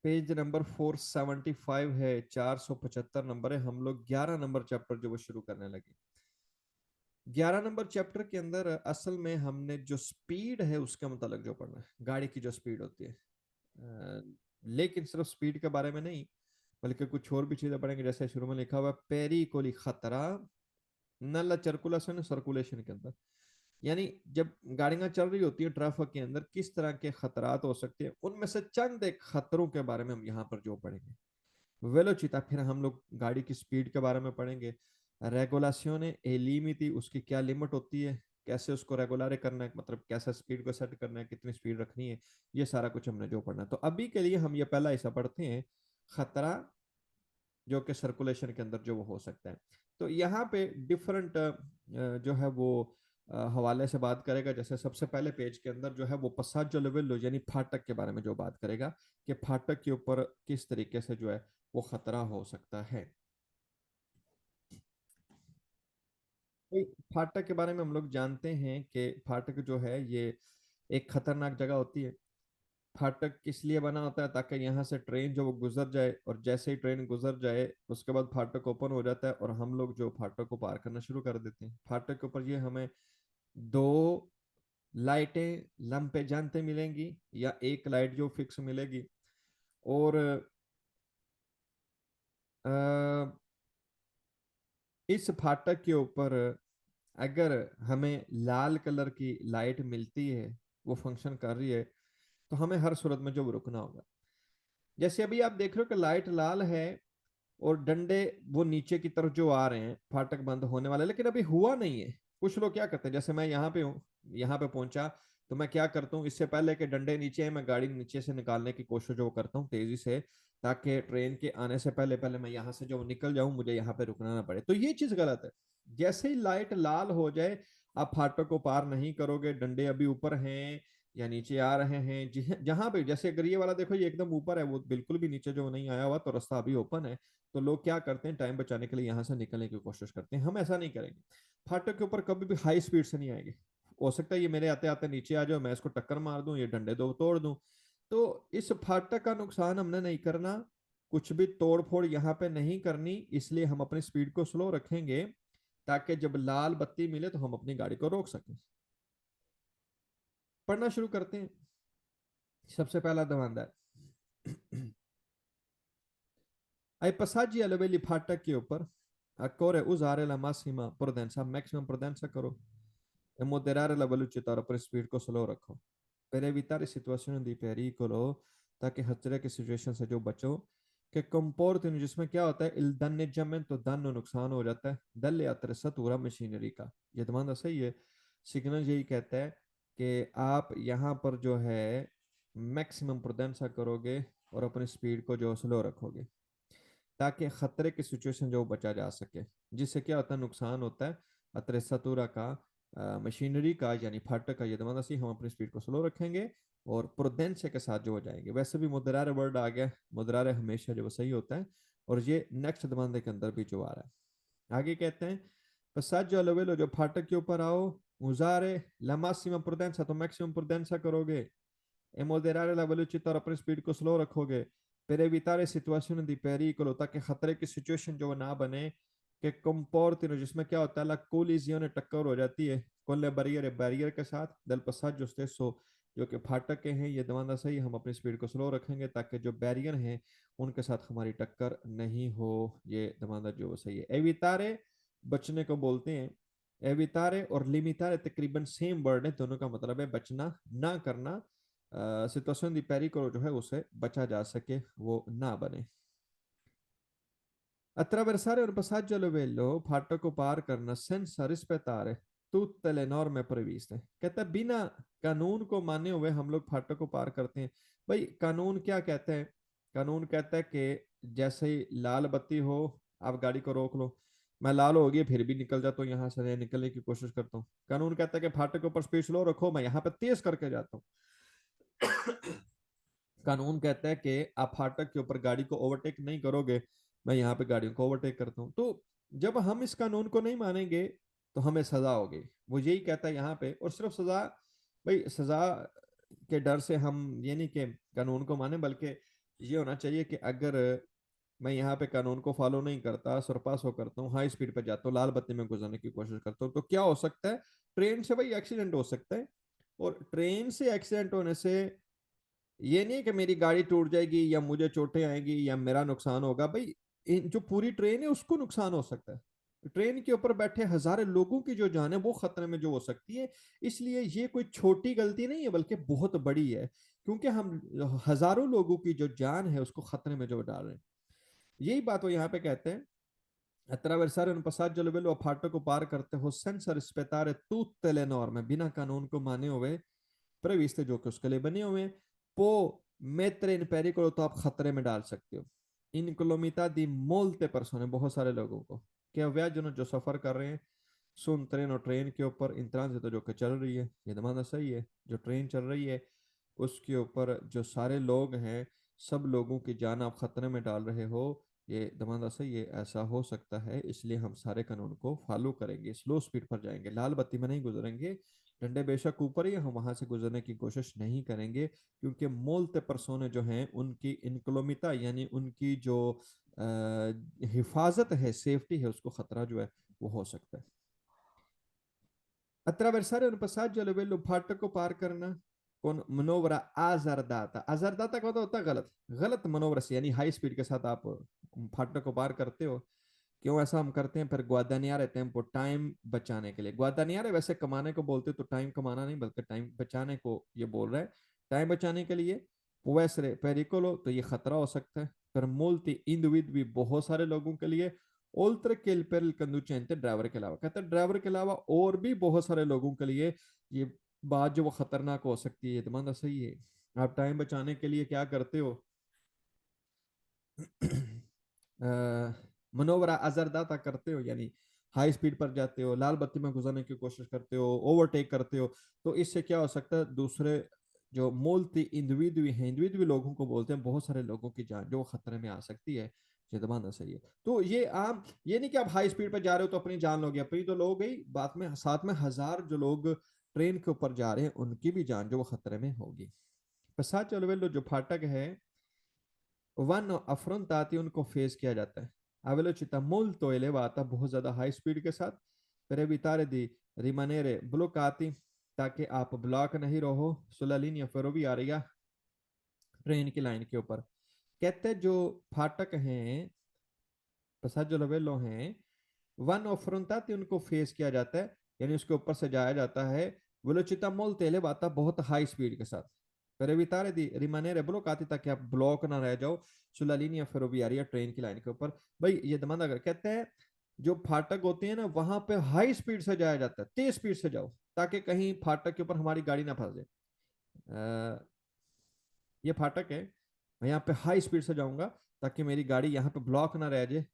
Page number 475 है, 475 number है। हम लोग 11 नंबर चैप्टर जो वो शुरू करने लगे। 11 नंबर चैप्टर के अंदर असल में हमने जो स्पीड है उसके मुतालिक जो पढ़ना है, गाड़ी की जो स्पीड होती है। लेकिन सिर्फ स्पीड के बारे में नहीं, बल्कि कुछ और भी चीजें पढ़ेंगे। जैसे शुरू में लिखा हुआ है पेरिकोली खतरा नल सर्कुलेशन सर्कुलेशन के अंदर, यानी जब गाड़ियां चल रही होती है ट्रैफिक के अंदर किस तरह के खतरात हो सकते हैं, उनमें से चंद एक खतरों के बारे में हम यहाँ पर जो पढ़ेंगे। वेलोचिता, फिर हम लोग गाड़ी की स्पीड के बारे में पढ़ेंगे। रेगुलासियोने ए लिमिटी, उसकी क्या लिमिट होती है, कैसे उसको रेगुलर करना है, मतलब कैसा स्पीड को सेट करना है, कितनी स्पीड रखनी है, ये सारा कुछ हमने जो पढ़ना है। तो अभी के लिए हम ये पहला हिस्सा पढ़ते हैं, खतरा जो कि सर्कुलेशन के अंदर जो वो हो सकता है। तो यहाँ पे डिफरेंट जो है वो हवाले से बात करेगा। जैसे सबसे पहले पेज के अंदर जो है वो पसाजो लेवेलो यानी फाटक के बारे में जो बात करेगा, कि फाटक के ऊपर किस तरीके से जो है वो खतरा हो सकता है। तो फाटक के बारे में हम लोग जानते हैं कि फाटक जो है ये एक खतरनाक जगह होती है। फाटक किस लिए बना होता है, ताकि यहाँ से ट्रेन जो वो गुजर जाए, और जैसे ही ट्रेन गुजर जाए उसके बाद फाटक ओपन हो जाता है और हम लोग जो फाटक को पार करना शुरू कर देते हैं। फाटक के ऊपर ये हमें दो लाइटें लंपे जानते मिलेंगी, या एक लाइट जो फिक्स मिलेगी। और अ, इस फाटक के ऊपर अगर हमें लाल कलर की लाइट मिलती है, वो फंक्शन कर रही है, तो हमें हर सूरत में जो वो रुकना होगा। जैसे अभी आप देख रहे हो कि लाइट लाल है और डंडे वो नीचे की तरफ जो आ रहे हैं, फाटक बंद होने वाला है, लेकिन अभी हुआ नहीं है। कुछ लोग क्या करते हैं, जैसे मैं यहाँ पे हूँ, यहाँ पे पहुंचा, तो मैं क्या करता हूँ, इससे पहले कि डंडे नीचे है मैं गाड़ी नीचे से निकालने की कोशिश जो करता हूँ तेजी से, ताकि ट्रेन के आने से पहले पहले मैं यहाँ से जो निकल जाऊं, मुझे यहाँ पे रुकना ना पड़े। तो ये चीज गलत है। जैसे ही लाइट लाल हो जाए, आप फाटक को पार नहीं करोगे। डंडे अभी ऊपर हैं या नीचे आ रहे हैं, जहां पे, जैसे अगर ये वाला देखो ये एकदम ऊपर है, वो बिल्कुल भी नीचे जो नहीं आया हुआ, तो रास्ता अभी ओपन है। तो लोग क्या करते हैं, टाइम बचाने के लिए यहाँ से निकलने की कोशिश करते हैं। हम ऐसा नहीं करेंगे। फाटक के ऊपर कभी भी हाई स्पीड से नहीं आएंगे। हो सकता है ये मेरे आते आते नीचे आ जाओ, मैं इसको टक्कर मार दूं, ये डंडे दो तोड़ दूं। तो इस फाटक का नुकसान हमने नहीं करना, कुछ भी तोड़ फोड़ यहाँ पे नहीं करनी, इसलिए हम अपनी स्पीड को स्लो रखेंगे, ताकि जब लाल बत्ती मिले तो हम अपनी गाड़ी को रोक सकें। पढ़ना शुरू करते हैं। सबसे पहला दवांदा है ai passaggi a livelli फाटक के ऊपर occorre usare la massima prudenza, maximum prudenza करो, e moderare la velocità, और अपनी स्पीड को स्लो रखो, per evitare situazioni di pericolo, ताकि खतरे की सिचुएशन से जो बचो, che comportino, जिसमें क्या होता है, il danneggiamento, danno नुकसान हो जाता है, dalle attrezzature मशीनरी का। ये तुम्हारा सही है। सिग्नल यही कहता है कि आप यहाँ पर जो है मैक्सिमम प्रुडेंसा करोगे और अपनी स्पीड को जो स्लो रखोगे, ताकि खतरे की सिचुएशन जो बचा जा सके। जिससे क्या होता है, नुकसान होता है अतरेसतुरा का, मशीनरी का, यानी फाटक का। ये दमाना सी हम अपनी स्पीड को स्लो रखेंगे और प्रुडेंस के साथ जो हो जाएंगे। वैसे भी मुद्रारे वर्ड आ गया, मुद्रारे हमेशा जो सही होता है, और ये नेक्स्ट दमाने के अंदर भी जो आ रहा है। आगे कहते हैं passaggio al livello, जो फाटक के ऊपर आओ, usare la massima prudenza, तो मैक्सिमम प्रुडेंसा करोगे, e moderare la velocità, और अपनी स्पीड को स्लो रखोगे, per evitare situazioni di pericolo, ताकि खतरे की सिचुएशन जो ना बने, कि comportino, जिसमें क्या होता है, la collisione, टक्कर हो जाती है, con le barriere, बैरियर के साथ, del passaggio stesso, जो कि फाटक के हैं। ये दवाना सही, हम अपनी स्पीड को स्लो रखेंगे ताकि जो बैरियर हैं उनके साथ हमारी टक्कर नहीं हो। ये दवाना जो सही है। एवितारे बचने को बोलते हैं। एवितारे और लिमितारे तकरीबन सेम वर्ड है, दोनों का मतलब है बचना, ना करना। सिचुएशन दी पेरिकोलो जो है उसे बचा जा सके, वो ना बने। attraversare un passaggio a livello, फाटक को पार करना, senza rispettare tutte le norme previste, कहता है बिना कानून को माने हुए हम लोग फाटक को पार करते हैं। भाई कानून क्या कहता है, कानून कहता है कि जैसे ही लाल बत्ती हो आप गाड़ी को रोक लो। मैं लाल हो गई फिर भी निकल जाता हूँ, यहाँ से निकलने की कोशिश करता हूँ। कानून कहता है कि फाटक के ऊपर स्पीड स्लो रखो, मैं यहाँ पे तेज करके जाता हूँ। कानून कहता है कि आप फाटक के ऊपर गाड़ी को ओवरटेक नहीं करोगे, मैं यहाँ पे गाड़ियों को ओवरटेक करता हूँ। तो जब हम इस कानून को नहीं मानेंगे तो हमें सजा होगी, वो यही कहता है यहाँ पे। और सिर्फ सजा, भाई सजा के डर से हम ये नहीं कि कानून को माने, बल्कि ये होना चाहिए कि अगर मैं यहाँ पे कानून को फॉलो नहीं करता, सरपास हो करता हूँ, हाई स्पीड पे जाता हूँ, लाल बत्ती में गुजरने की कोशिश करता हूँ, तो क्या हो सकता है? ट्रेन से भाई एक्सीडेंट हो सकता है। और ट्रेन से एक्सीडेंट होने से ये नहीं कि मेरी गाड़ी टूट जाएगी या मुझे चोटें आएंगी या मेरा नुकसान होगा भाई, जो पूरी ट्रेन है उसको नुकसान हो सकता है। ट्रेन के ऊपर बैठे हजारों लोगों की जो जान है वो खतरे में जो हो सकती है। इसलिए ये कोई छोटी गलती नहीं है बल्कि बहुत बड़ी है, क्योंकि हम हजारों लोगों की जो जान है उसको खतरे में जो डाल रहे हैं। यही बात वो यहाँ पे कहते हैं, attraversare un passaggio a livello aperto को पार करते हो senza rispettare tutte le norme, बिना कानून को माने हुए previste जो कि उसके लिए बने हुए हैं, può mettere in pericolo, तो आप खतरे में डाल सकते हो incolumità di molte persone, बहुत सारे लोगों को, क्या viaggiano जो सफर कर रहे हैं सुन ट्रेन, और ट्रेन के ऊपर इन ट्रांजिट जो कि चल रही है, ये दमाना सही है, जो ट्रेन चल रही है उसके ऊपर जो सारे लोग हैं, सब लोगों की जान आप खतरे में डाल रहे हो, ये दमाना सही है, ऐसा हो सकता है, इसलिए हम सारे कानून को फॉलो करेंगे, स्लो स्पीड पर जाएंगे, लाल बत्ती में नहीं गुजरेंगे, डंडे बेशक ऊपर ही हम वहां से गुजरने की कोशिश नहीं करेंगे, क्योंकि मोलते परसोने जो हैं उनकी इनकलोमिता यानी उनकी जो हिफाजत है, सेफ्टी है, उसको खतरा जो है वो हो सकता है। Attraversare un passaggio a livello फाटक को पार करना, कौन मनोवरा आजरदाता, आजरदाता का मतलब होता है गलत, गलत मनोवरा से, यानी हाई स्पीड के साथ आप फाटक को पार करते हो। क्यों ऐसा हम करते हैं? फिर ग्वादानियारे टेम्पो, टाइम बचाने के लिए। ग्वादानियारे वैसे कमाने को बोलते तो टाइम कमाना नहीं बल्कि टाइम बचाने को ये बोल रहा है, टाइम बचाने के लिए। पुएसरे पेरिकोलो, तो ये खतरा हो सकता है। फिर मोल्टी इंडिविड भी बहुत सारे लोगों के लिए। ओल्त्र के पेरिल कंडुचेंटे, ड्राइवर के अलावा, कहते हैं ड्राइवर के अलावा और भी बहुत सारे लोगों के लिए ये बात जो वो खतरनाक हो सकती है, तुम्हारा सही है। आप टाइम बचाने के लिए क्या करते हो? मनोवरा अजरदाता करते हो, यानी हाई स्पीड पर जाते हो, लाल बत्ती में गुजरने की कोशिश करते हो, ओवरटेक करते हो। तो इससे क्या हो सकता है? दूसरे जो मोलती इंडिविजुअल हैं, इंडिविजुअल लोगों को बोलते हैं, बहुत सारे लोगों की जान जो खतरे में आ सकती है। ये दबाना सही है। तो ये आम, ये नहीं कि आप हाई स्पीड पर जा रहे हो तो अपनी जान लोगे, अपनी तो लो गई, बात में साथ में हजार जो लोग ट्रेन के ऊपर जा रहे हैं उनकी भी जान जो वो खतरे में होगी। पश्चात चलो जो फाटक है vanno affrontati, उनको फेस किया जाता है a velocità molto elevata, बहुत ज्यादा हाई स्पीड के साथ, per evitare di rimanere bloccati, ताकि आप ब्लॉक नहीं रहो sulla linea ferroviaria, ट्रेन की लाइन के ऊपर। कहते हैं जो फाटक हैं, passaggio livello हैं, वन अफ्रोंताति, उनको फेस किया जाता है, यानी उसके ऊपर से जाया जाता है वेलोचिटा मोल तेले बाता, बहुत हाई स्पीड के साथ, पर evitare di rimanere bloccati, ताकि आप ब्लॉक ना रह जाओ सुला लिनिया फेरोवियारिया, ट्रेन की लाइन के ऊपर। भाई ये दमन अगर कहते हैं जो फाटक होते हैं ना वहां पे हाई स्पीड से जाया जाता है, तेज स्पीड से जाओ ताकि कहीं फाटक के ऊपर हमारी गाड़ी ना फंस जाए। ये फाटक है, मैं यहाँ पे हाई स्पीड से जाऊंगा ताकि मेरी गाड़ी यहाँ पे ब्लॉक ना रह जाए,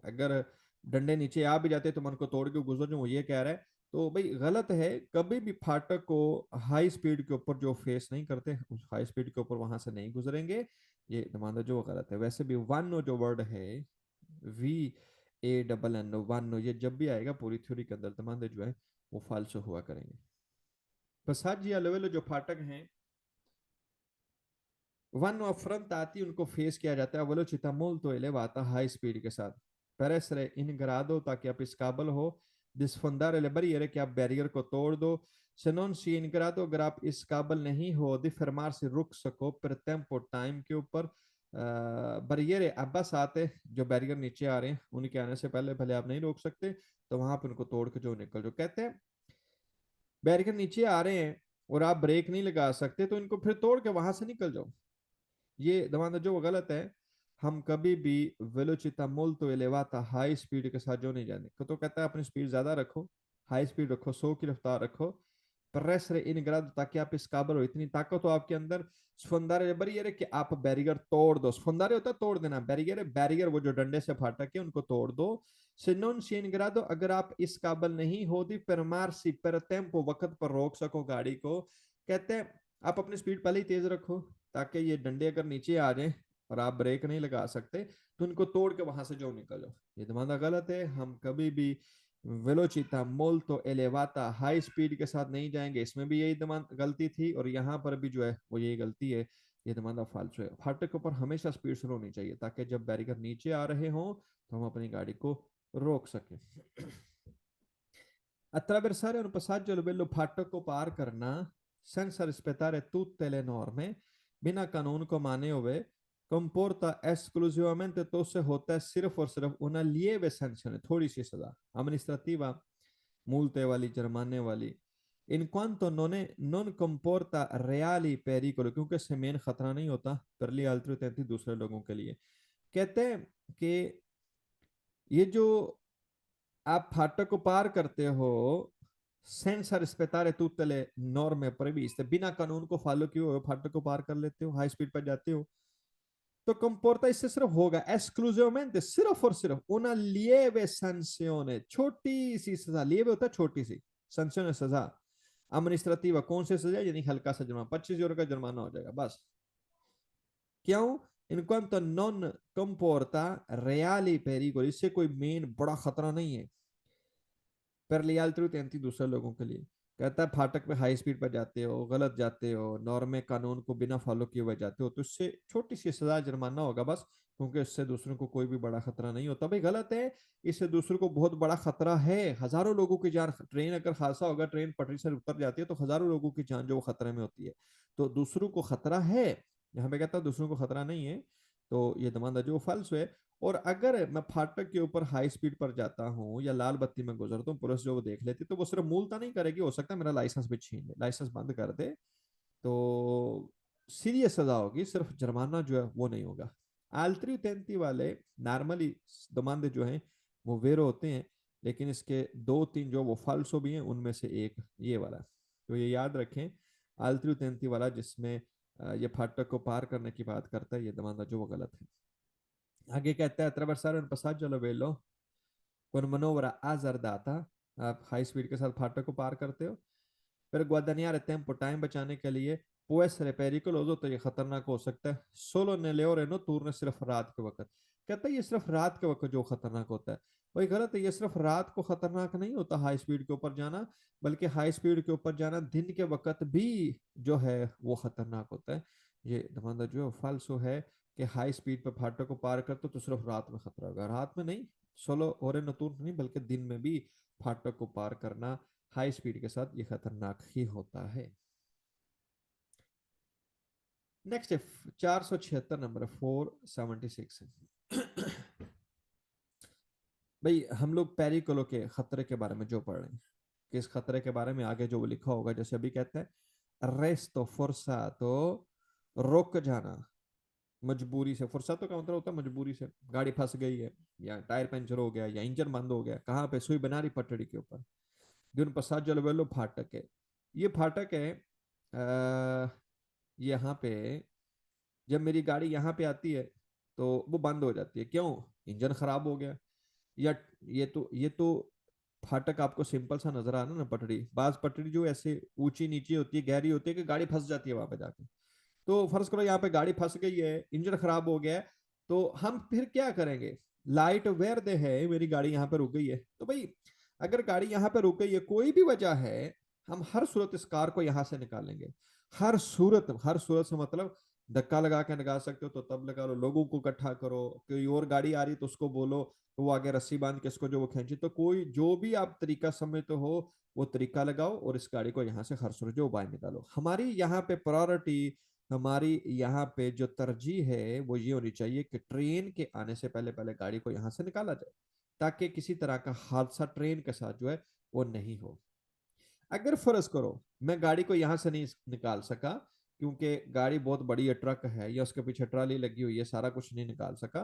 अगर डंडे नीचे आ भी जाते तो मन को तोड़ के गुजर जाऊं, ये कह रहा है। तो भाई गलत है, कभी भी फाटक को हाई स्पीड के ऊपर जो फेस नहीं करते, उस हाई स्पीड के ऊपर वहां से नहीं गुजरेंगे, ये दमाना जो गलत है। वैसे भी वन जो वर्ड है, V A double N one, ये जब भी आएगा पूरी थ्योरी के अंदर दमाना जो है वो फालसो हुआ करेंगे। पसाजी लेवल जो फाटक हैं वन फ्रंट आती, उनको फेस किया जाता है वेलोचिटा मोल्तो elevata, हाई स्पीड के साथ, per essere in grado, ताकि आप इस काबिल हो, disfondare le barriere, कि आप बैरियर को तोड़ दो, se non si in grado, अगर आप इस काबिल नहीं हो, di fermarsi, रुक सको, per tempo, टाइम के ऊपर, बैरियर अब्बास आते, जो बैरियर नीचे आ रहे हैं उनके आने से पहले भले आप नहीं रोक सकते, तो वहां पर उनको तोड़ के जो निकल जो, कहते हैं बैरियर नीचे आ रहे हैं और आप ब्रेक नहीं लगा सकते तो इनको फिर तोड़ के वहां से निकल जाओ। ये दमाना जो गलत है, हम कभी भी वेलोचिता मोल्तो एलेवाता, हाई स्पीड के साथ जो नहीं जाने तो कहता है अपनी स्पीड ज्यादा रखो, हाई स्पीड रखो, 100 की रफ्तार रखो, प्रेस रे इन ग्राद, ताकि आप इस काबिल हो, इतनी ताकत हो आपके अंदर, स्फंदारे बैरियर है कि आप बैरियर तोड़ दो, स्फंदारे होता है तोड़ देना, बैरियर है, बैरियर वो जो डंडे से फाटक है उनको तोड़ दो। से नॉन शीन ग्रादो, अगर आप इस काबिल नहीं होती पर मार सी पर टेम्पो, वक्त पर रोक सको गाड़ी को, कहते हैं आप अपनी स्पीड पहले ही तेज रखो ताकि ये डंडे अगर नीचे आ जाए और आप ब्रेक नहीं लगा सकते तो उनको तोड़ के वहां से जो निकलो, ये तुम्हारा गलत है। हम कभी भी वेलोचिता मोल्तो एलेवाता, हाई स्पीड के साथ नहीं जाएंगे, इसमें भी यही गलती थी और यहाँ पर भी जो है वो यही गलती है, ये demanda falso है। फाटक के ऊपर हमेशा स्पीड स्लो होनी चाहिए ताकि जब बैरियर नीचे आ रहे हों तो हम अपनी गाड़ी को रोक सकें। Attraversare un passaggio a livello फाटक को पार करना senza rispettare tutte le norme बिना कानून को माने हुए comporta esclusivamente तो से होता है सिर्फ और सिर्फ una lieve sanzione, थोड़ी सी सजा amministrativa, multe वाली, जुर्माने वाली, in quanto non comporta reali pericoli, क्योंकि इससे मेन खतरा नहीं होता per gli altri utenti, दूसरे लोगों के लिए। कहते हैं कि ये जो आप फाटक को पार करते हो senza rispettare tutte le norme previste, बिना कानून को फॉलो किए हुए फाटक को पार कर लेते हो, हाई स्पीड पर जाते हो, तो कंपोर्टा इससे सिर्फ होगा esclusivamente, सिर्फ और सिर्फ una lieve sanzione, छोटी सी सजा, lieve होता है छोटी सी, sanzione सजा, amministrativa कौन सी सजा, यानी हल्का सा जुर्माना, 25 यूरो का जुर्माना हो जाएगा बस। क्यों? in quanto non comporta reali pericoli, इससे कोई मेन बड़ा खतरा नहीं है पर लियाल थ्रू 33 दूसरे लोगों के लिए। कहता है फाटक पे हाई स्पीड पर जाते हो, गलत जाते हो, नॉर्मे कानून को बिना फॉलो किए हुए जाते हो, तो इससे छोटी सी सजा जुर्माना होगा बस, क्योंकि इससे दूसरों को कोई भी बड़ा खतरा नहीं होता। भाई गलत है, इससे दूसरों को बहुत बड़ा खतरा है, हजारों लोगों की जान, ट्रेन अगर हादसा होगा, ट्रेन पटरी से उतर जाती है तो हजारों लोगों की जान जो वो खतरे में होती है, तो दूसरों को खतरा है। यहाँ पे कहता है दूसरों को खतरा नहीं है, तो ये दमांदा जो फल्स है। और अगर मैं फाटक के ऊपर हाई स्पीड पर जाता हूँ या लाल बत्ती में गुजरता हूँ, पुलिस जो वो देख लेती तो वो सिर्फ मूलता नहीं करेगी, हो सकता है मेरा लाइसेंस भी छीन ले, लाइसेंस बंद कर दे, तो सीरियस सजा होगी, सिर्फ जुर्माना जो है वो नहीं होगा। आल्ट्री तेंती वाले नॉर्मली दमांदे जो हैं वो वेरो होते हैं, लेकिन इसके दो तीन जो वो फाल्सो भी हैं, उनमें से एक ये वाला, तो ये याद रखें। आल्ट्री तेंती वाला जिसमें ये फाटक को पार करने की बात करता है, ये दमांदा जो वो गलत है। आगे कहता है attraversare un passaggio a livello con manovra azzardata, आप हाई स्पीड के साथ फाटक को पार करते हो, पर guadagnare tempo, टाइम बचाने के लिए può essere pericoloso, तो ये खतरनाक हो सकता है solo nelle ore notturne, सिर्फ रात के वक्त। कहता है ये सिर्फ रात के वक्त जो खतरनाक होता है, वही गलत है, ये सिर्फ रात को खतरनाक नहीं होता हाई स्पीड के ऊपर जाना, बल्कि हाई स्पीड के ऊपर जाना दिन के वक्त भी जो है वो खतरनाक होता है। ये दमांदा जो है फाल्सो है कि हाई स्पीड पर फाटक को पार करते तो सिर्फ रात में खतरा होगा, रात में नहीं, सोलो और नतूर नहीं, बल्कि दिन में भी फाटक को पार करना हाई स्पीड के साथ ये खतरनाक ही होता है। नेक्स्ट है 476 नंबर 476 है। भाई हम लोग पेरिकोलो के खतरे के बारे में जो पढ़ रहे हैं, किस खतरे के बारे में आगे जो लिखा होगा, जैसे अभी कहते हैं रेस्तो फोर्सातो, रोक जाना मजबूरी से, फुर्सत का मतलब होता है मजबूरी से, गाड़ी फंस गई है या टायर पंचर हो गया या इंजन बंद हो गया, कहाँ पे सुई बना रही पटड़ी के ऊपर, दिन पश्चात जो वेलो फाटक है, ये फाटक है यहाँ पे जब मेरी गाड़ी यहाँ पे आती है तो वो बंद हो जाती है, क्यों? इंजन खराब हो गया, या ये तो फाटक आपको सिंपल सा नजर आ रहा है ना, पटड़ी, बाज पटड़ी जो ऐसे ऊंची नीची होती है, गहरी होती है कि गाड़ी फंस जाती है वहां पे जाके, तो फर्ज करो यहाँ पे गाड़ी फंस गई है, इंजन खराब हो गया है, तो हम फिर क्या करेंगे? लाइट वेर दे है मेरी गाड़ी यहाँ पे रुक गई है, तो भाई अगर गाड़ी यहाँ पे रुक गई है कोई भी वजह है, हम हर सूरत इस कार को यहाँ से निकालेंगे, हर सूरत से मतलब धक्का लगा के निकाल सकते हो तो तब लगा लो, लोगों को इकट्ठा करो, कोई और गाड़ी आ रही तो उसको बोलो तो वो आगे रस्सी बांध के इसको जो वो खींची, तो कोई जो भी आप तरीका समझते हो वो तरीका लगाओ और इस गाड़ी को यहाँ से हर सूरत जो बाहर निकालो। हमारी यहाँ पे प्रायोरिटी, हमारी यहाँ पे जो तरजीह है वो ये होनी चाहिए कि ट्रेन के आने से पहले पहले गाड़ी को यहाँ से निकाला जाए, ताकि किसी तरह का हादसा ट्रेन के साथ जो है वो नहीं हो। अगर फर्ज करो मैं गाड़ी को यहाँ से नहीं निकाल सका, क्योंकि गाड़ी बहुत बड़ी है, ट्रक है या उसके पीछे ट्राली लगी हुई है, सारा कुछ नहीं निकाल सका,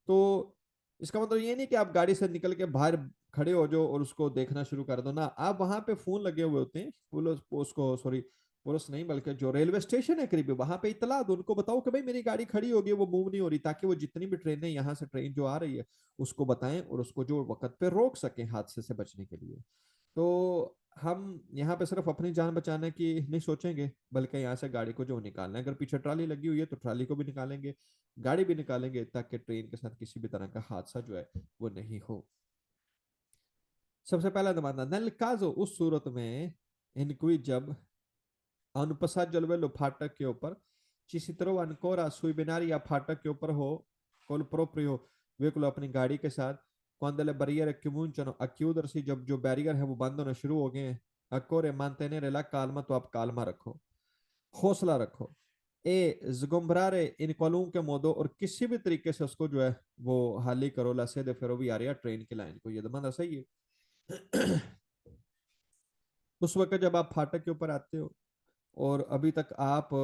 तो इसका मतलब ये नहीं कि आप गाड़ी से निकल के बाहर खड़े हो जाओ और उसको देखना शुरू कर दो ना, आप वहां पे फोन लगे हुए होते हैं, पुलिस उसको सॉरी पुलिस नहीं बल्कि जो रेलवे स्टेशन है करीब वहां पे इतला दो, उनको बताओ कि भाई मेरी गाड़ी खड़ी होगी, वो मूव नहीं हो रही, ताकि वो जितनी भी ट्रेन है यहाँ से ट्रेन जो आ रही है उसको बताएं और उसको जो वक्त पे रोक सके हादसे से बचने के लिए। तो हम यहाँ पे सिर्फ अपनी जान बचाने की नहीं सोचेंगे, बल्कि यहाँ से गाड़ी को जो निकालना है, अगर पीछे ट्राली लगी हुई है तो ट्राली को भी निकालेंगे, गाड़ी भी निकालेंगे, ताकि ट्रेन के साथ किसी भी तरह का हादसा जो है वो नहीं हो। सबसे पहला दमाना नल काजो, उस सूरत में इनक्वी जब अनुपसा जलवे लो फाटक के ऊपर ci si trova ancora sui binari a फाटक के ऊपर हो col proprio veicolo अपनी गाड़ी के साथ quando le barriere cominciano a chiudersi जब जो बैरियर है वो बंद होना शुरू हो गए हैं occorre mantenere la calma तो आप calma रखो हौसला रखो ए sgombrare in qualunque modo और किसी भी तरीके से उसको जो है वो हाली करो la sede ferroviaria ट्रेन की लाइन को ये दमाना सही है उस वक्त जब आप फाटक के ऊपर आते हो और अभी तक आप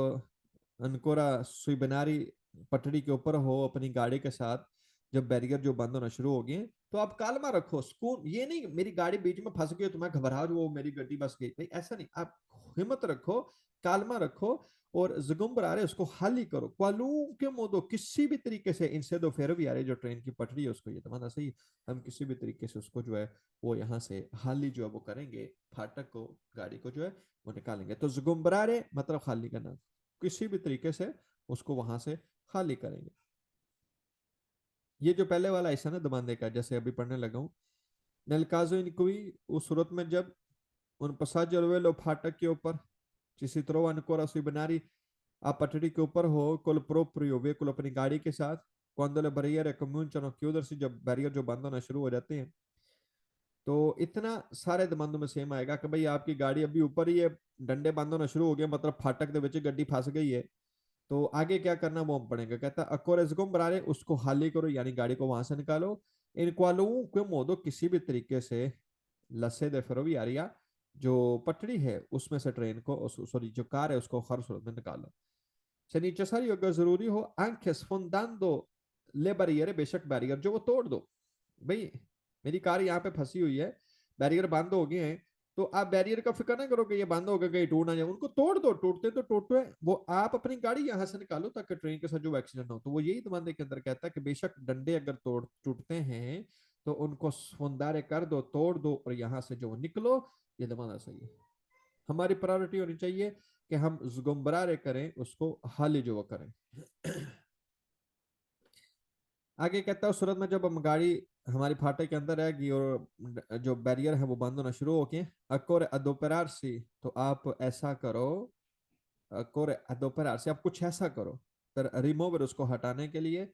अनकोरा सुइबनारी पटड़ी के ऊपर हो अपनी गाड़ी के साथ जब बैरियर जो बंद होना शुरू हो गए तो आप कालमा रखो सुकून ये नहीं मेरी गाड़ी बीच में फंस गई तुम्हें घबराहट वो मेरी गड्डी बस गई नहीं ऐसा नहीं आप हिम्मत रखो कालमा रखो और जुगुम्बर आ रहे उसको हाली करो क्वालू के मोदो किसी भी तरीके से इनसे दो फेरो भी आ रहे जो ट्रेन की पटरी है उसको ये तो सही हम किसी भी तरीके से उसको जो है वो यहाँ से हाली जो है वो करेंगे फाटक को गाड़ी को जो है वो निकालेंगे तो जुगुम्बरारे मतलब खाली करना किसी भी तरीके से उसको वहां से खाली करेंगे ये जो पहले वाला ऐसा ना दबाने का जैसे अभी पढ़ने लगा हूँ नलकाजो इनकुई उस सूरत में जब उन पसाजर वे लो फाटक के ऊपर किसी तरह अनकोरा सुई बनारी आप पटड़ी के ऊपर हो कुल प्रोप्रियो वे कुल अपनी गाड़ी के साथ कौंदले बैरियर है कम्यून चनो की उधर से जब बैरियर जो बंद होना शुरू हो जाते हैं तो इतना सारे दबंदों में सेम आएगा कि भाई आपकी गाड़ी अभी ऊपर ही है डंडे बंद होना शुरू हो गए मतलब फाटक के बच्चे गड्डी फंस गई है तो आगे क्या करना वो हम पढ़ेंगे कहता अकोरेजगुम बरारे उसको खाली करो यानी गाड़ी को वहां से निकालो इन क्वालों को मोदो किसी भी तरीके से लस्से दे फरोवी आरिया जो पटड़ी है उसमें से ट्रेन को सॉरी जो कार है उसको हर सूरत में निकालो se necessario अगर जरूरी हो anche sfondando le barriere बेशक बैरियर जो वो तोड़ दो भाई मेरी कार यहाँ पे फंसी हुई है बैरियर बंद हो गए हैं तो आप बैरियर का फिक्र ना करो कि ये बंद हो गया कहीं टूट ना जाए उनको तोड़ दो टूटते तो टूटते वो आप अपनी गाड़ी यहाँ से निकालो ताकि ट्रेन के साथ जो एक्सीडेंट हो तो वो यही दमाने के अंदर कहता है कि बेशक डंडे अगर तोड़ टूटते हैं तो उनको फुंदारे कर दो तोड़ दो और यहाँ से जो निकलो ये दमाना सही है हमारी प्रायोरिटी होनी चाहिए कि हम जुगम्बरारे करें उसको हाली जो वो करें आगे कहता है सूरत में जब हम गाड़ी हमारी फाटक के अंदर रहेगी और जो बैरियर है वो बंद होना शुरू हो गए अकोर अदोपरार से तो आप ऐसा करो अकोर अदोपरार से आप कुछ ऐसा करो पर रिमूवर उसको हटाने के लिए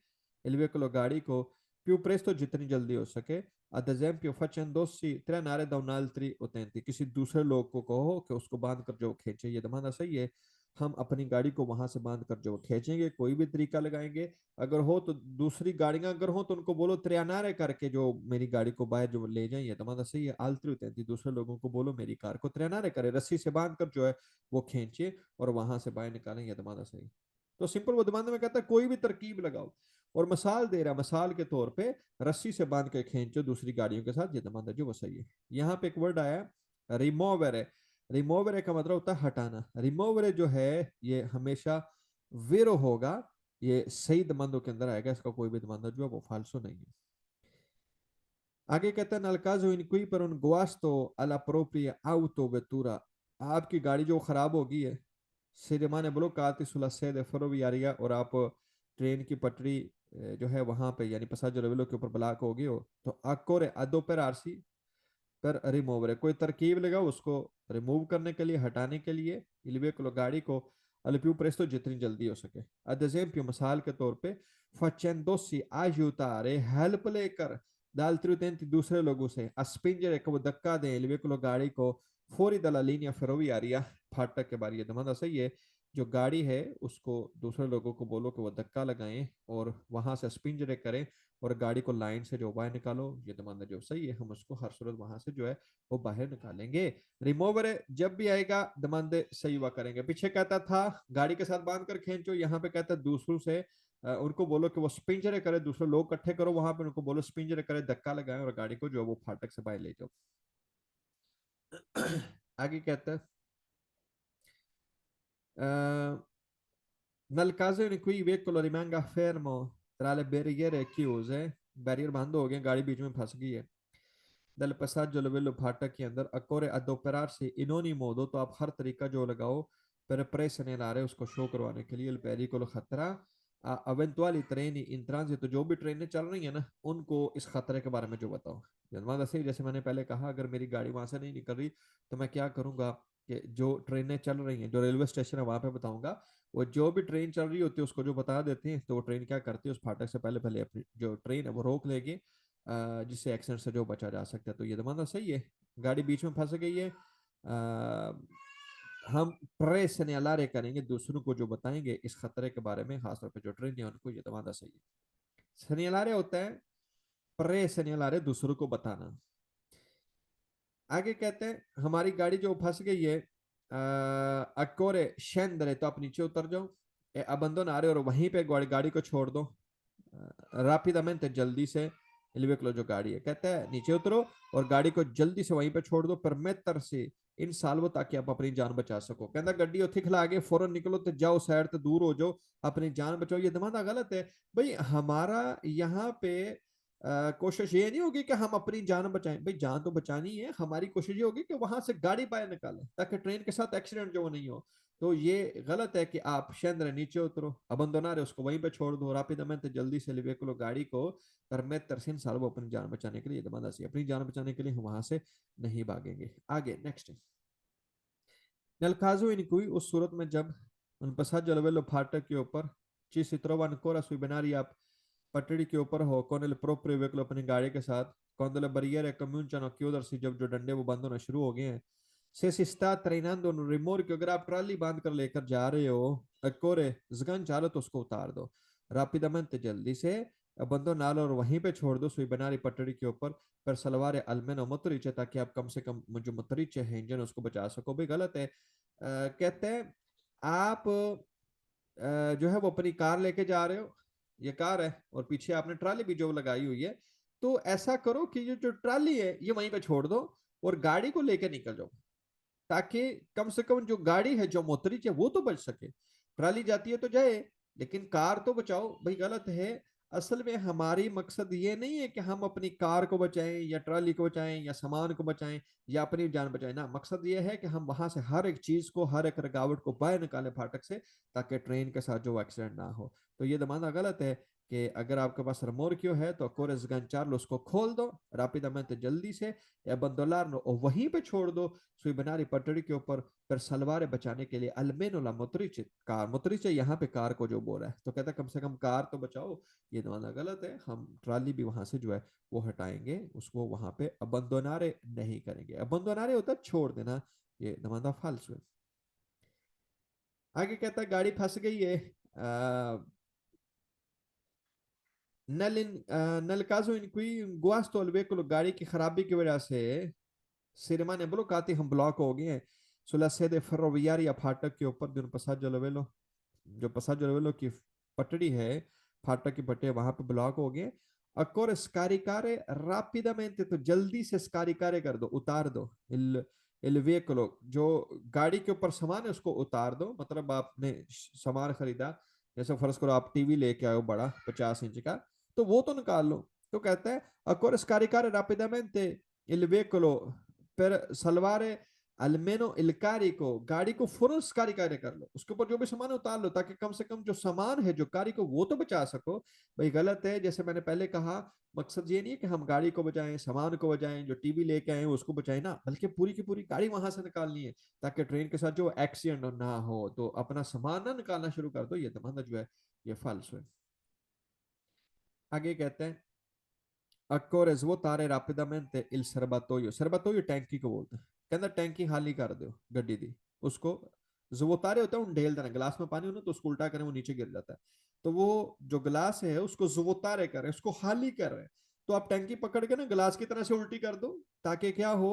एलिवेकुलो गाड़ी को più presto जितनी जल्दी हो सके ad esempio facendossi trenare da un altri utenti किसी दूसरे लोग को कहो कि उसको बांध कर जो खींचे ये दमाना सही है हम अपनी गाड़ी को वहां से बांध कर जो खींचेंगे कोई भी तरीका लगाएंगे अगर हो तो दूसरी गाड़ियां अगर हो तो उनको बोलो त्रियानारे करके जो मेरी गाड़ी को बाहर जो ले जाइए दमाना सही है आलतरी utenti दूसरे लोगों को बोलो मेरी कार को त्रियानारे करे रस्सी से बांध कर जो है वो खींचे और वहां से बाहर निकालें ये दमाना सही तो सिंपल वो दमाने में कहता है कोई भी तरकीब लगाओ और मिसाल दे रहा मिसाल के तौर पे रस्सी से बांध के खींचो दूसरी गाड़ियों के साथ ये दमाना जो वो सही है यहाँ पे एक वर्ड आया रिमोवर है रिमोवर का मतलब होता है हटाना रिमोवर जो है ये हमेशा विरो होगा ये सही दमानों के अंदर आएगा इसका कोई भी दमाना जो है वो फालसो नहीं है आगे कहता है नलकाजो इनक्वी पर उन गुआस्तो अला प्रोप्रिया autovettura आपकी गाड़ी जो खराब हो गई है सिरेमाने bloccati sulla sede ferroviaria और आप ट्रेन की पटरी जो है वहां पे यानी पसाजर रेवलो के ऊपर ब्लॉक हो गई हो तो अकोरे अदोपेरारसी पर रिमूवर है कोई तरकीब लगाओ उसको रिमूव करने के लिए हटाने के लिए इलिवेकुलो गाड़ी को अल्पियो प्रेस्तो जितनी जल्दी हो सके ad esempio मिसाल के तौर पे facendosi aiutare हेल्प लेकर दालत्री utenti दूसरे लोगों से a spingere को वो धक्का दें इलिवेकुलो गाड़ी को fuori dalla linea ferroviaria फाटक के बारे ये दमाना सही है जो गाड़ी है उसको दूसरे लोगों को बोलो कि वो धक्का लगाएं और वहां से स्पिंजरे करें और गाड़ी को लाइन से जो बाहर निकालो ये दमाना जो सही है हम उसको हर सूरत वहां से जो है वो बाहर निकालेंगे रिमूवर जब भी आएगा दमांदे सही हुआ करेंगे पीछे कहता था गाड़ी के साथ बांध कर खींचो यहाँ पे कहता है दूसरों से उनको बोलो कि वो स्पिंजरे करे दूसरे लोग इकट्ठे करो वहां पे उनको बोलो स्पिंजरे करे धक्का लगाए और गाड़ी को जो है वो फाटक से बाहर ले जाओ आगे कहता है nel caso in cui il veicolo rimanga fermo tra le barriere chiuse barrier बंद हो गए गाड़ी बीच में फंस गई है dal passaggio a livello फाटक के अंदर occorre adoperarsi in ogni modo तो आप हर तरीका जो लगाओ per presenelare उसको शो करवाने के लिए il pericolo खतरा eventuali treni in transito जो भी ट्रेनें चल रही है ना उनको इस खतरे के बारे में जो बताओ जन्मा दसे जैसे मैंने पहले कहा अगर मेरी गाड़ी वहां से नहीं निकल रही तो मैं क्या करूंगा कि जो ट्रेनें चल रही हैं जो रेलवे स्टेशन है वहां पे बताऊंगा वो जो भी ट्रेन चल रही होती है उसको जो बता देते हैं, तो वो ट्रेन क्या करती है उस फाटक से पहले पहले अपनी जो ट्रेन है वो रोक लेगी, जिससे एक्सीडेंट से जो बचा जा सकता है। तो ये दमाना सही है। गाड़ी बीच में फंस गई है, हम प्रे सन्यालारे करेंगे, दूसरों को जो बताएंगे इस खतरे के बारे में, खासतौर पर जो ट्रेन है उनको, ये दमाना सही है। सन्यालारे होता है प्रे सन्यालारे, दूसरों को बताना। आगे कहते हैं हमारी गाड़ी जो फंस गई है, अकोरे शेंदरे, तो आप नीचे उतर जाओ, अबंदोन आ रहे और वहीं पे गाड़ी को छोड़ दो, रापिदामेंट, जल्दी से। il veicolo जो गाड़ी है, कहता है नीचे उतरो और गाड़ी को जल्दी से वहीं पे छोड़ दो, परमेतर से इन सालवो, ताकि आप अपनी जान बचा सको। कहता गड्डी उत्थे खिला के फौरन निकलो, तो जाओ साइड तो दूर हो जाओ, अपनी जान बचाओ। ये दमादा गलत है भाई। हमारा यहाँ पे कोशिश ये नहीं होगी कि हम अपनी जान बचाएं, भाई जान तो बचानी है, हमारी कोशिश ये होगी कि वहां से गाड़ी बाहर निकालें ताकि ट्रेन के साथ एक्सीडेंट जो नहीं हो। तो ये गलत है कि आप शेंद्र नीचे उतरो, अबंदोनारे उसको वहीं पे छोड़ दो, रापिडamente जल्दी से लिवेकुलो गाड़ी को परमेत्तर सिन साल्वो, अपनी जान बचाने के लिए दमादा सी, अपनी जान बचाने के लिए हम वहां से नहीं भागेंगे। आगे next, nel caso in cui उस सूरत में जब un passaggio a livello फाटक के ऊपर ci si trova ancora sui binari, आप पटड़ी के ऊपर हो con il proprio veicolo, अपनी गाड़ी के साथ, quando le barriere cominciano a chiudersi, जब जो डंडे वो बंद होना शुरू हो गए हैं, se si sta trainando un rimorchio, अगर आप ट्राली बांध कर लेकर जा रहे हो, अकोरे sgancialo, तो उसको उतार दो rapidamente, जल्दी से, abbandonalo और वहीं पे छोड़ दो, सुई बनारी पटड़ी के ऊपर, पर सलवार almeno motrice, ताकि आप कम से कम जो मोटरिचे है इंजन उसको बचा सको। भाई गलत है। कहते हैं आप जो है वो अपनी कार लेके जा रहे हो, ये कार है और पीछे आपने ट्राली भी जो लगाई हुई है, तो ऐसा करो कि ये जो ट्राली है ये वहीं पे छोड़ दो और गाड़ी को लेके निकल जाओ, ताकि कम से कम जो गाड़ी है जो मोतरी है वो तो बच सके। ट्राली जाती है तो जाए, लेकिन कार तो बचाओ। भाई गलत है। असल में हमारी मकसद ये नहीं है कि हम अपनी कार को बचाएं या ट्राली को बचाएं या सामान को बचाएं या अपनी जान बचाएं ना, मकसद ये है कि हम वहां से हर एक चीज को, हर एक रुकावट को बाहर निकालें फाटक से, ताकि ट्रेन के साथ जो एक्सीडेंट ना हो। तो ये दमाना गलत है कि अगर आपके पास रमोर्क्यो है तो कोरेस गंचार्लो उसको खोल दो रापिडamente, जल्दी से, या बंदोलार और वहीं पे छोड़ दो, सुई बनारी पटड़ी के ऊपर, पर सलवार बचाने के लिए अलमेनो ला मोतरिच, कार मोतरिच यहाँ पे कार को जो बोल रहा है, तो कहता है कम से कम कार तो बचाओ। ये दमाना गलत है। हम ट्राली भी वहां से जो है वो हटाएंगे, उसको वहां पे अबंदोनारे नहीं करेंगे। अबंदोनारे होता है छोड़ देना, ये दमाना फाल्सो है। आगे कहता है गाड़ी फंस गई है, nel caso in cui un guasto al veicolo, गाड़ी की खराबी की वजह से सिनेमा ने bloccati, हम ब्लॉक हो गए हैं, sulla sede ferroviaria, फाटक के ऊपर, जो passaggio al velo, जो passaggio al velo की पटड़ी है, फाटक की पट्टी वहां पे ब्लॉक हो गए। अकोर स्कारिकारे रापिडamente, तो जल्दी से स्कारिकारे कर दो, उतार दो, इल वेहिकलो, जो गाड़ी के ऊपर सामान है उसको उतार दो। मतलब आपने सामान खरीदा, जैसे फर्ज करो आप टीवी लेके आए हो बड़ा 50 इंच का, तो वो तो निकाल लो। तो कहता है acore स्कारिकारे rapidamente il veicolo per salvare almeno il carico, गाड़ी को फौरन स्कारिकारे कर लो, उसके ऊपर जो भी सामान है उतार लो, ताकि कम से कम जो सामान है जो गाड़ी को वो तो बचा सको। भाई गलत है। जैसे मैंने पहले कहा, मकसद ये नहीं है कि हम गाड़ी को बचाएं, सामान को बचाएं, जो टीवी लेके आए उसको बचाएं ना, बल्कि पूरी की पूरी गाड़ी वहां से निकालनी है, ताकि ट्रेन के साथ जो एक्सीडेंट ना हो। तो अपना सामान ना निकालना शुरू कर दो, ये दमाना जो है ये फाल्सो है। आगे कहते हैं अक्कोरे svuotare rapidamente il serbatoio, serbatoio टैंकी को बोलते हैं। कहता टैंकी खाली कर दो गड्डी दी, उसको जुवोतारे होता है उन ढेल देना, गिलास में पानी हो ना तो उसको उल्टा करें वो नीचे गिर जाता है, तो वो जो गिलास है उसको जुवोतारे कर रहे हैं, उसको खाली कर रहे हैं। तो आप टैंकी पकड़ के ना गिलास की तरह से उल्टी कर दो, ताकि क्या हो,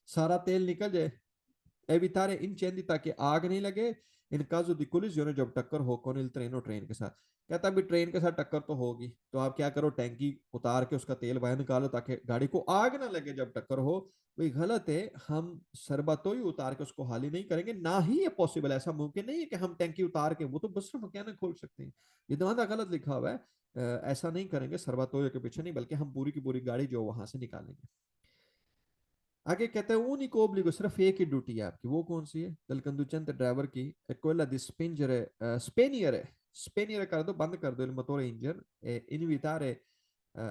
सारा तेल निकल जाए। evitare incendi, ताकि आग नहीं लगे। इन caso di collisione, जब टक्कर हो con il treno, ट्रेन के साथ। कहता भी ट्रेन के साथ टक्कर तो होगी, तो आप क्या करो, टैंकी उतार के उसका तेल बाहर निकालो, ताकि गाड़ी को आग ना लगे जब टक्कर हो। वही गलत है। हम सरबतो ही उतार के उसको हाली नहीं करेंगे, ना ही ये पॉसिबल, ऐसा मुमकिन नहीं है कि हम टैंकी उतार के, वो तो बस मैकेनिक खोल सकते हैं। ये दमादा गलत लिखा हुआ है। ऐसा नहीं करेंगे सरबतोयो के पीछे नहीं, बल्कि हम पूरी की पूरी गाड़ी जो वहां से निकालेंगे। आगे कहते हैं unico obbligo, सिर्फ एक ही ड्यूटी है आपकी, वो कौन सी है, dal conducente ड्राइवर की, è quella di spingere, spegnere कर दो, बंद कर दो il motore engine, e invitare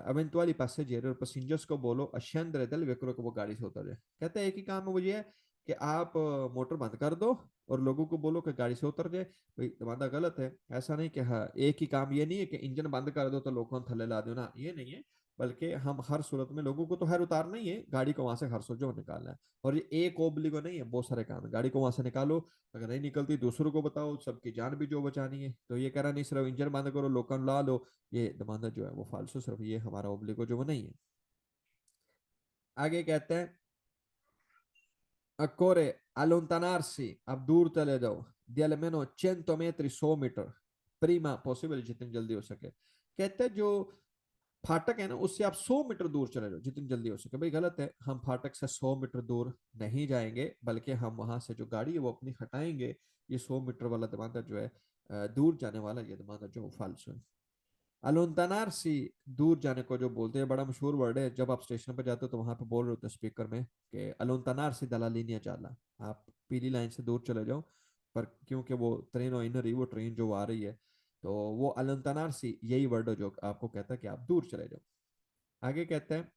eventuali passeggeri, और passengers को बोलो a scendere dal veicolo, को वो गाड़ी से उतर जाए। कहते हैं एक ही काम है वो ये है कि आप मोटर बंद कर दो और लोगों को बोलो कि गाड़ी से उतर जाए। भाई तुम्हारा गलत है। ऐसा नहीं कि हाँ एक ही काम ये नहीं है कि इंजन बंद कर दो तो लोगों को थल्ले ला दो ना, ये नहीं है। बल्कि हम हर सूरत में लोगों को तो हर उतारना ही है, गाड़ी को वहां से हर सूरत जो निकालना है। और ये एक ओबलिगो नहीं है, बहुत सारे काम है। गाड़ी को वहां से निकालो, अगर नहीं निकलती दूसरों को बताओ, सबकी जान भी जो बचानी है। तो ये कह रहा नहीं सिर्फ इंजन बंद करो लोगों ला लो, ये दमानत जो है वो फालतू, सिर्फ ये हमारा ओबलिगो जो वो नहीं है। आगे कहते हैं occorre allontanarsi, अब दूर चले जाओ, di almeno 100 metri 100 metre prima possibile, जितनी जल्दी हो सके। कहते हैं जो फाटक है ना उससे आप 100 मीटर दूर चले जाओ जितनी जल्दी हो सके। भाई गलत है, हम फाटक से 100 मीटर दूर नहीं जाएंगे, बल्कि हम वहां से जो गाड़ी है वो अपनी हटाएंगे। ये 100 मीटर वाला दमादा जो है दूर जाने वाला ये दमादा जो फालसू है। अलोंतनार सी, दूर जाने को जो बोलते हैं, बड़ा मशहूर वर्ड है। जब आप स्टेशन पर जाते हो तो वहां पे बोल रहे होते हैं स्पीकर में कि अलोंतनार सी दलालिनिया चाला, आप पीली लाइन से दूर चले जाओ। पर क्योंकि वो ट्रेन और इनर वो ट्रेन जो आ रही है, तो वो अलोंतनार सी यही वर्ड है जो आपको कहता है कि आप दूर चले जाओ। आगे कहते हैं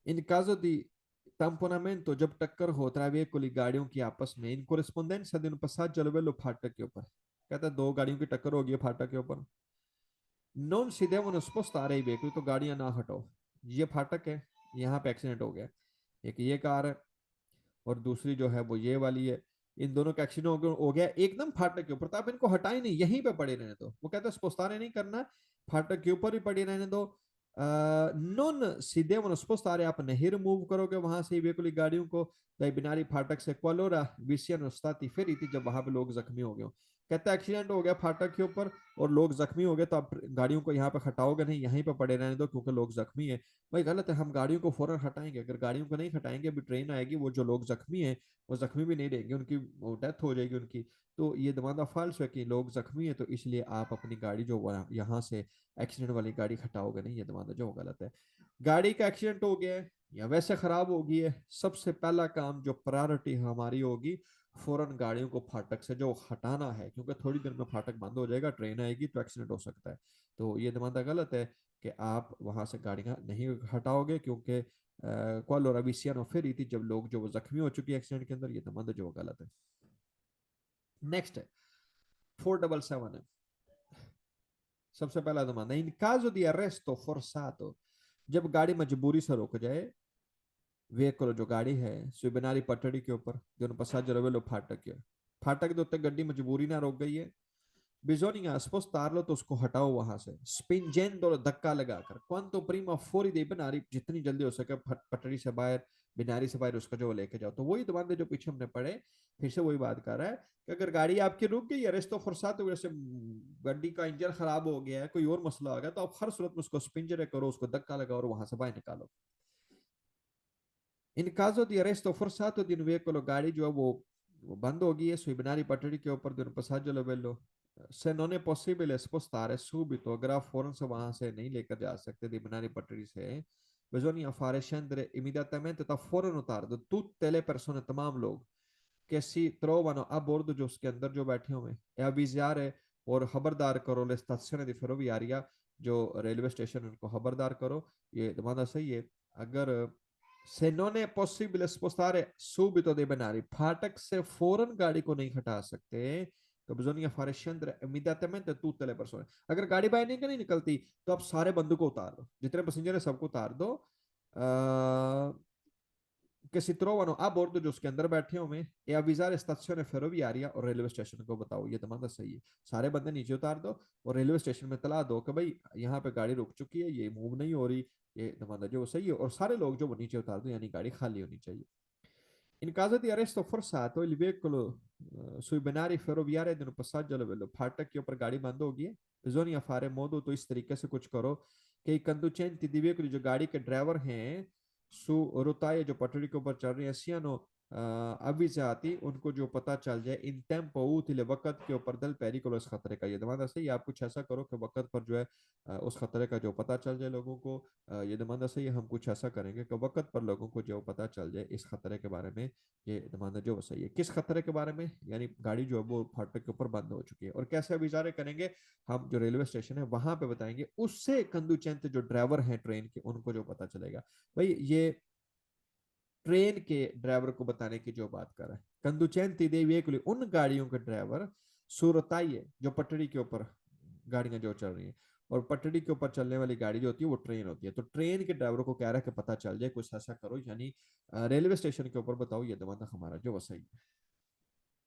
इन caso di tamponamento, जब टक्कर हो tra veicoli गाड़ियों की आपस में, इन corrispondenza di un passaggio a livello फाटक के ऊपर। कहता है दो गाड़ियों की टक्कर होगी फाटक के ऊपर, नॉन सीधे वो spostare i veicoli, तो गाड़ियां ना हटाओ। ये फाटक है, यहाँ पे एक्सीडेंट हो गया, एक ये कार है और दूसरी जो है वो ये वाली है। इन दोनों का एक्सीडेंट हो गया एकदम फाटक के ऊपर, तो आप इनको हटाए नहीं, यहीं पे पड़े रहने दो। वो कहता है स्पोस्तारे नहीं करना, फाटक के ऊपर ही पड़े रहने दो। नॉन सीधे वो स्पोस्तारे, आप नहीं रिमूव करोगे वहां से वेहिकल गाड़ियों को dai binari फाटक से क्वालोरा vi siano stati feriti, जब वहां पे लोग जख्मी हो गए। कहता है एक्सीडेंट हो गया फाटक के ऊपर और लोग जख्मी हो गए, तो आप गाड़ियों को यहाँ पे हटाओगे नहीं, यहीं पे पड़े रहने दो क्योंकि लोग जख्मी है। भाई गलत है, हम गाड़ियों को फौरन हटाएंगे। अगर गाड़ियों को नहीं हटाएंगे, अभी ट्रेन आएगी, वो जो लोग जख्मी हैं वो जख्मी भी नहीं रहेंगे, उनकी डेथ हो जाएगी उनकी। तो ये दमादा फाल्स है कि लोग जख्मी है तो इसलिए आप अपनी गाड़ी जो यहाँ से एक्सीडेंट वाली गाड़ी हटाओगे नहीं, ये दमादा जो गलत है। गाड़ी का एक्सीडेंट हो गया है या वैसे खराब हो गई है, सबसे पहला काम जो प्रायोरिटी हमारी होगी, फौरन गाड़ियों को फाटक से जो हटाना है, क्योंकि थोड़ी देर में फाटक बंद हो जाएगा, ट्रेन आएगी तो एक्सीडेंट हो सकता है। तो ये दमादा गलत है कि आप वहां से गाड़ियां नहीं हटाओगे, क्योंकि क्वाल और अबिसियन फिर थी जब लोग जो वो जख्मी हो चुकी है एक्सीडेंट के अंदर, ये दमादा जो गलत है। नेक्स्ट है 477 है, सबसे पहला दमादा इन caso di arresto forzato, जब गाड़ी मजबूरी से रोक जाए, व्हीकल जो गाड़ी है सुबनारी पटड़ी के ऊपर जो passaggio a livello फाटक के, फाटक के उत्ते गड्डी मजबूरी ना रोक गई है, bisogna spostarlo, तो उसको हटाओ वहां से, spingendo, धक्का लगाकर, quanto prima fuori dei binari, जितनी जल्दी हो सके पटरी से बाहर, बिनारी से बाहर उसको जो लेके जाओ। तो वही दुकान जो पीछे हमने पढ़े, फिर से वही बात कर रहा है कि अगर गाड़ी आपकी रुक गई है रेस्तो फरसा, तो वैसे गाड़ी का इंजन खराब हो गया है, कोई और मसला आ गया, तो आप हर सूरत में उसको स्पिंजर करो, उसको धक्का लगाओ और वहां से बाहर निकालो। इन caso di arresto forzato di un veicolo, गाड़ी जो है वो बंद होगी है sui binari पटरी के ऊपर di un passaggio a livello, se non è possibile spostare subito, अगर आप फौरन से वहां से नहीं लेकर जा सकते di binari पटरी से, bisogna fare scendere immediatamente, तो फौरन उतार दो tutte le persone, तमाम लोग che si trovano a bordo, जो उसके अंदर जो बैठे हुए, e avvisare, और खबरदार करो le stazione di ferroviaria, जो रेलवे स्टेशन उनको खबरदार करो। ये तुम्हारा सही है। अगर se non è possibile spostare subito dei binari, फाटक से फौरन गाड़ी को नहीं हटा सकते, तो bisogna fare scendere immediatamente tutte le persone, अगर गाड़ी बाहर नहीं निकलती तो आप सारे बंदों को उतार दो, जितने पैसेंजर है सबको उतार दो। che si trovano a bordo, जो उसके अंदर बैठे हुए हैं, e avvisare stazione ferroviaria, और रेलवे स्टेशन को बताओ। ये तमाम सही है, सारे बंदे नीचे उतार दो और रेलवे स्टेशन में तला दो कि भाई यहाँ पे गाड़ी रुक चुकी है, ये मूव नहीं हो रही, ये दमादा जो सही है, और सारे लोग जो वो नीचे उतार दो, यानी गाड़ी खाली होनी चाहिए। In caso di arresto forzato, il veicolo sui binari ferroviari di un passaggio a livello, फाटक के ऊपर गाड़ी बंद होगी है, bisogna fare modo, तो इस तरीके से कुछ करो कि conducenti di veicoli, जो गाड़ी के ड्राइवर हैं, su rotaie, जो पटरी के ऊपर चल रही है, siano avvisati, उनको जो पता चल जाए, in tempo utile, वक्त के ऊपर, del pericolo, इस खतरे का। ये दमादा सही, आप कुछ ऐसा करो कि वक्त पर जो है उस खतरे का जो पता चल जाए लोगों को। ये दमादा सही है, हम कुछ ऐसा करेंगे कि वक्त पर लोगों को जो पता चल जाए इस खतरे के बारे में। ये दमादा जो सही है, किस खतरे के बारे में, यानी गाड़ी जो है वो फाटक के ऊपर बंद हो चुकी है, और कैसे अभिजारे करेंगे, हम जो रेलवे स्टेशन है वहां पे बताएंगे, उससे कंदुचेंत जो ड्राइवर हैं ट्रेन के, उनको जो पता चलेगा। भाई ये ट्रेन के ड्राइवर को बताने की जो बात कर रहा है। कंदुचेंती देवी उन गाड़ियों के ड्राइवर सूरताई है जो पटरी के ऊपर गाड़ियां जो चल रही हैं, और पटरी के ऊपर चलने वाली गाड़ी जो होती है वो ट्रेन होती है। तो ट्रेन के ड्राइवर को कह रहा है कि पता चल जाए, कुछ ऐसा करो, यानी रेलवे स्टेशन के ऊपर बताओ ये दमादा हमारा जो वसई है।